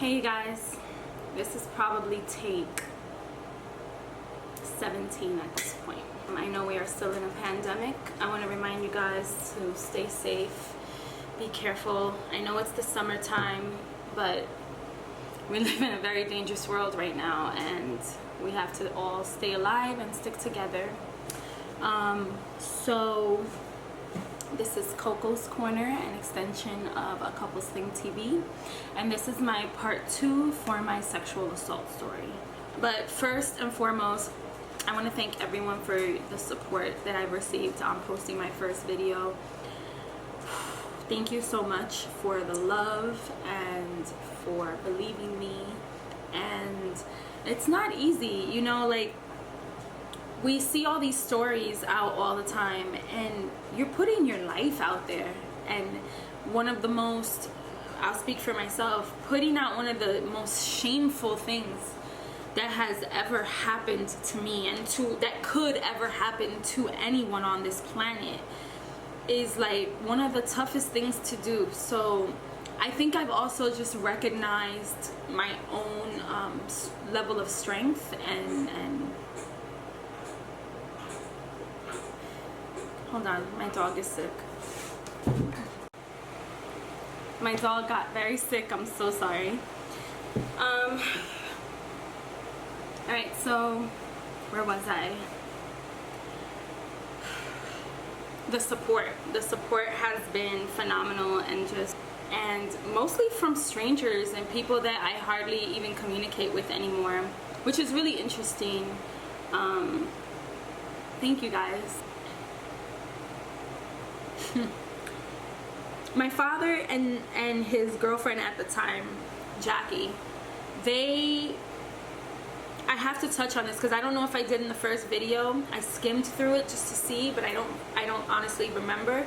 Hey you guys, this is probably take 17 at this point. I know we are still in a pandemic. I want to remind you guys to stay safe, be careful. I know it's the summertime, but we live in a very dangerous world right now and we have to all stay alive and stick together. So this is Coco's Corner, an extension of A Couples Thing TV, and this is my part 2 for my sexual assault story. But first and foremost, I want to thank everyone for the support that I've received on posting my first video. Thank you so much for the love and for believing me. And it's not easy, you know, like, we see all these stories out all the time and you're putting your life out there, and one of the most, I'll speak for myself, putting out one of the most shameful things that has ever happened to me and that could ever happen to anyone on this planet is like one of the toughest things to do. So I think I've also just recognized my own level of strength and hold on, my dog is sick. My dog got very sick, I'm so sorry. Alright, so where was I? The support has been phenomenal, and mostly from strangers and people that I hardly even communicate with anymore, which is really interesting. Thank you guys. My father and his girlfriend at the time, Jackie, I have to touch on this because I don't know if I did in the first video. I skimmed through it just to see, but I don't honestly remember.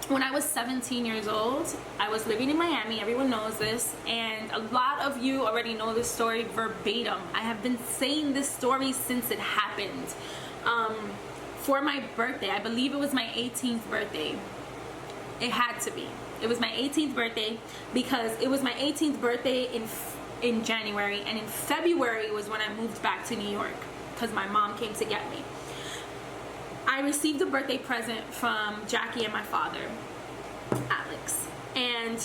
When I was 17 years old, I was living in Miami. Everyone knows this, and a lot of you already know this story verbatim. I have been saying this story since it happened. For my birthday, I believe it was my 18th birthday. It had to be. It was my 18th birthday because it was my 18th birthday in January, and in February was when I moved back to New York because my mom came to get me. I received a birthday present from Jackie and my father, Alex, and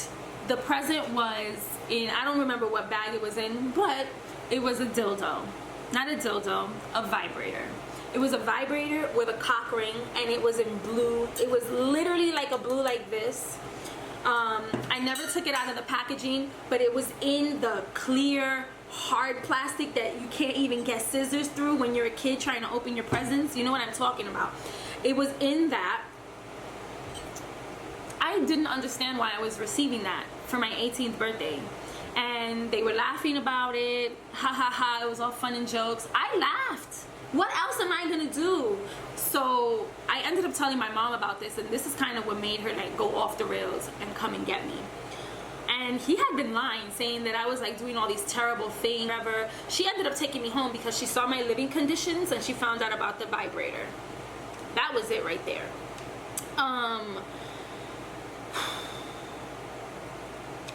the present was in, I don't remember what bag it was in, but it was a dildo. Not a dildo, a vibrator. It was a vibrator with a cock ring, and it was in blue. It was literally like a blue like this. I never took it out of the packaging, but it was in the clear, hard plastic that you can't even get scissors through when you're a kid trying to open your presents. You know what I'm talking about. It was in that. I didn't understand why I was receiving that for my 18th birthday. And they were laughing about it. Ha ha ha, it was all fun and jokes. I laughed. What else am I gonna do? So I ended up telling my mom about this, and this is kind of what made her like go off the rails and come and get me. And he had been lying, saying that I was like doing all these very things, whatever. She ended up taking me home because she saw my living conditions and she found out about the vibrator. That was it right there.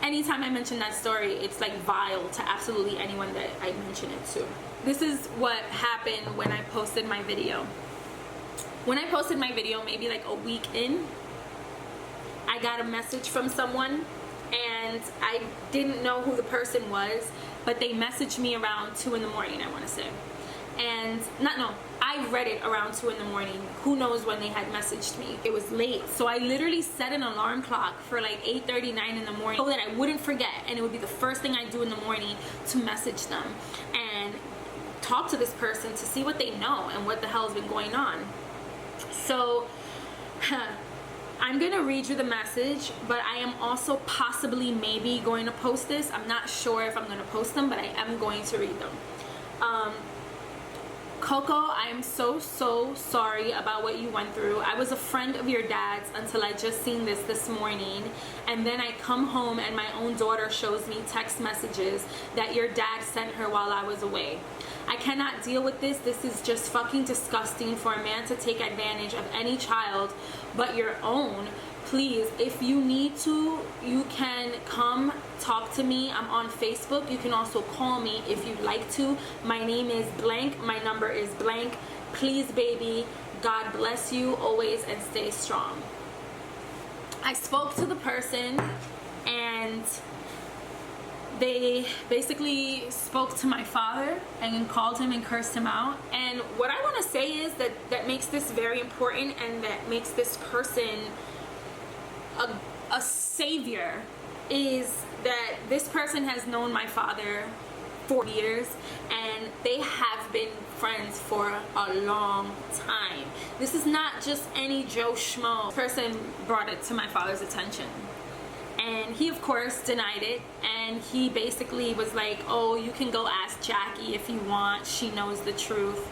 Anytime I mention that story, it's like vile to absolutely anyone that I mention it to. This is what happened when I posted my video. When I posted my video, maybe like a week in, I got a message from someone, and I didn't know who the person was, but they messaged me around 2 in the morning, I want to say. And I read it around 2 in the morning. Who knows when they had messaged me. It was late, so I literally set an alarm clock for like 8:39 in the morning so that I wouldn't forget, and it would be the first thing I do in the morning to message them and talk to this person to see what they know and what the hell has been going on. So I'm gonna read you the message, but I am also possibly maybe going to post this. I'm not sure if I'm gonna post them, but I am going to read them. Coco, I am so sorry about what you went through. I was a friend of your dad's until I just seen this morning, and then I come home and my own daughter shows me text messages that your dad sent her while I was away. I cannot deal with this. This is just fucking disgusting for a man to take advantage of any child but your own please, if you need to, you can come talk to me. I'm on Facebook. You can also call me if you'd like to. My name is blank. My number is blank. Please, baby, God bless you always and stay strong. I spoke to the person and they basically spoke to my father and called him and cursed him out. And what I want to say is that makes this very important, and that makes this person a savior, is that this person has known my father for years and they have been friends for a long time. This is not just any Joe Schmo. This person brought it to my father's attention and he of course denied it, and he basically was like, oh, you can go ask Jackie if you want, she knows the truth.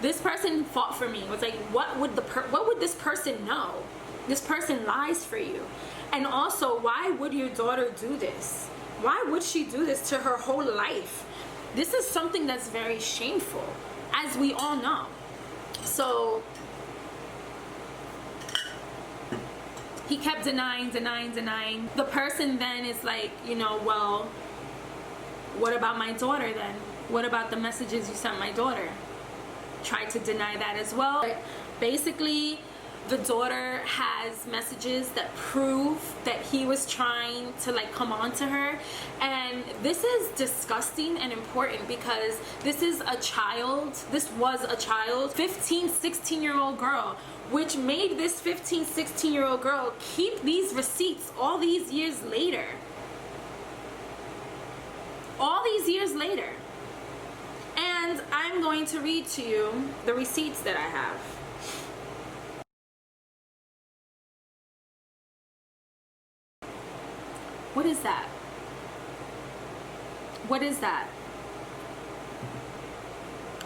This person fought for me. Was like, what would this person know? This person lies for you. And also, why would your daughter do this? Why would she do this to her whole life? This is something that's very shameful, as we all know. So he kept denying. The person then is like, you know, well, what about my daughter then? What about the messages you sent my daughter? Tried to deny that as well. But basically, the daughter has messages that prove that he was trying to like come on to her, and this is disgusting and important because this was a child, 15, 16-year-old girl, which made this 15, 16-year-old girl keep these receipts all these years later. And I'm going to read to you the receipts that I have. What is that? What is that?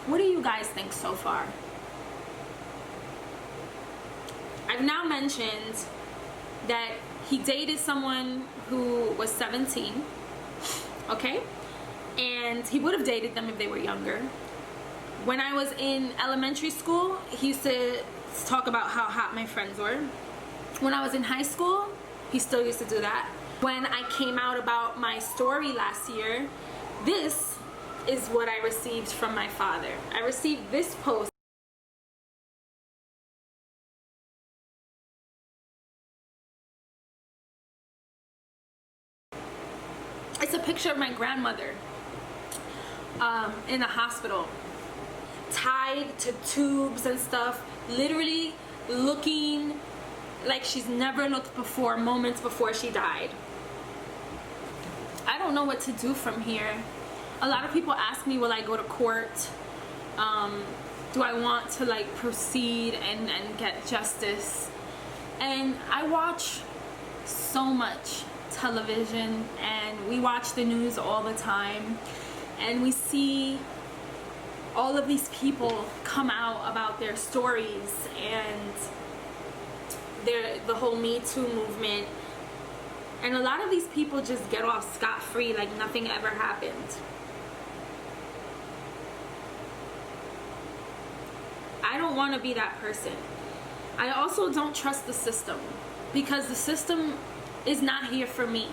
What do you guys think so far? I've now mentioned that he dated someone who was 17, okay? And he would have dated them if they were younger. When I was in elementary school, he used to talk about how hot my friends were. When I was in high school, he still used to do that. When I came out about my story last year, this is what I received from my father. I received this post. It's a picture of my grandmother in the hospital, tied to tubes and stuff, literally looking like she's never looked before, moments before she died. I don't know what to do from here. A lot of people ask me, will I go to court? Do I want to like proceed and get justice? And I watch so much television and we watch the news all the time, and we see all of these people come out about their stories and the whole Me Too movement, and a lot of these people just get off scot-free like nothing ever happened. I don't want to be that person. I also don't trust the system, because the system is not here for me.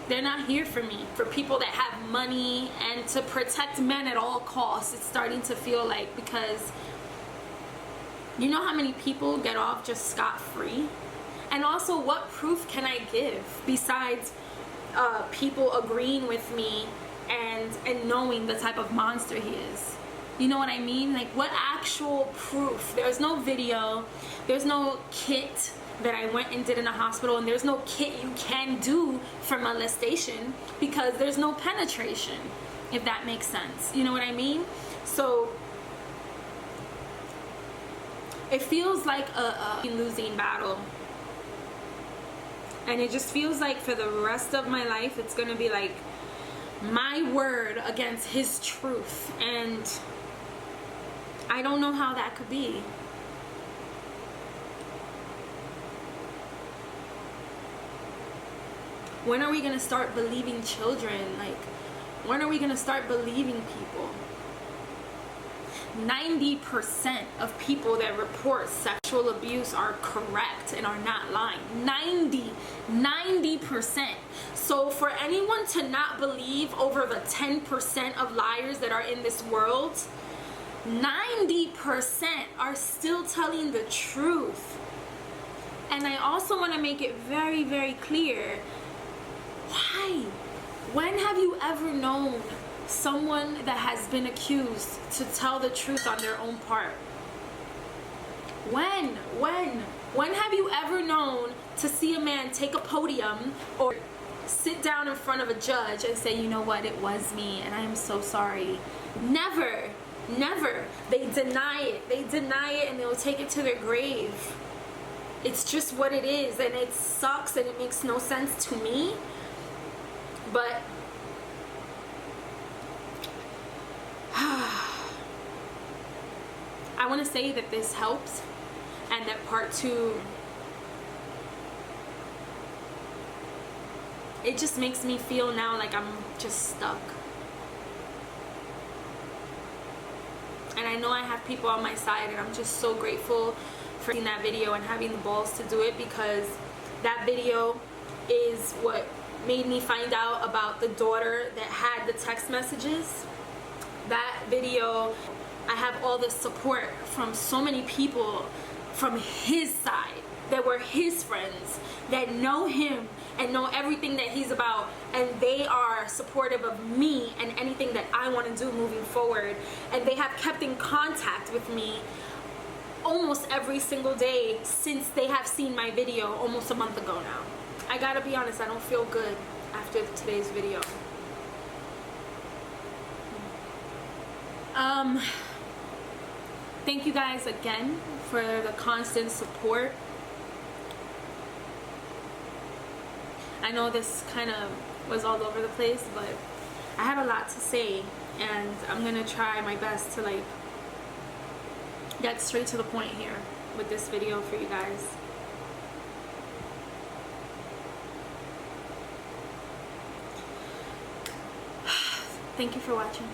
They're not here for me. For people that have money and to protect men at all costs, it's starting to feel like, because you know how many people get off just scot-free? And also, what proof can I give besides people agreeing with me and knowing the type of monster he is? You know what I mean? Like, what actual proof? There's no video, there's no kit that I went and did in a hospital, and there's no kit you can do for molestation because there's no penetration, if that makes sense. You know what I mean? So it feels like a losing battle, and it just feels like for the rest of my life it's gonna be like my word against his truth, and I don't know how that could be. When are we gonna start believing children? Like, when are we gonna start believing people? 90% of people that report sexual abuse are correct and are not lying. 90%. So for anyone to not believe over the 10% of liars that are in this world, 90% are still telling the truth. And I also want to make it very, very clear, why? When have you ever known someone that has been accused to tell the truth on their own part? When have you ever known to see a man take a podium or sit down in front of a judge and say, you know what, it was me and I am so sorry? Never. They deny it and they'll take it to their grave. It's just what it is, and it sucks and it makes no sense to me, but I want to say that this helps, and that part 2, it just makes me feel now like I'm just stuck. And I know I have people on my side, and I'm just so grateful for seeing that video and having the balls to do it, because that video is what made me find out about the daughter that had the text messages. That video, I have all the support from so many people from his side that were his friends, that know him and know everything that he's about, and they are supportive of me and anything that I want to do moving forward. And they have kept in contact with me almost every single day since they have seen my video almost a month ago now. I gotta be honest, I don't feel good after today's video. Thank you guys again for the constant support. I know this kind of was all over the place, but I had a lot to say, and I'm gonna try my best to like get straight to the point here with this video for you guys. Thank you for watching.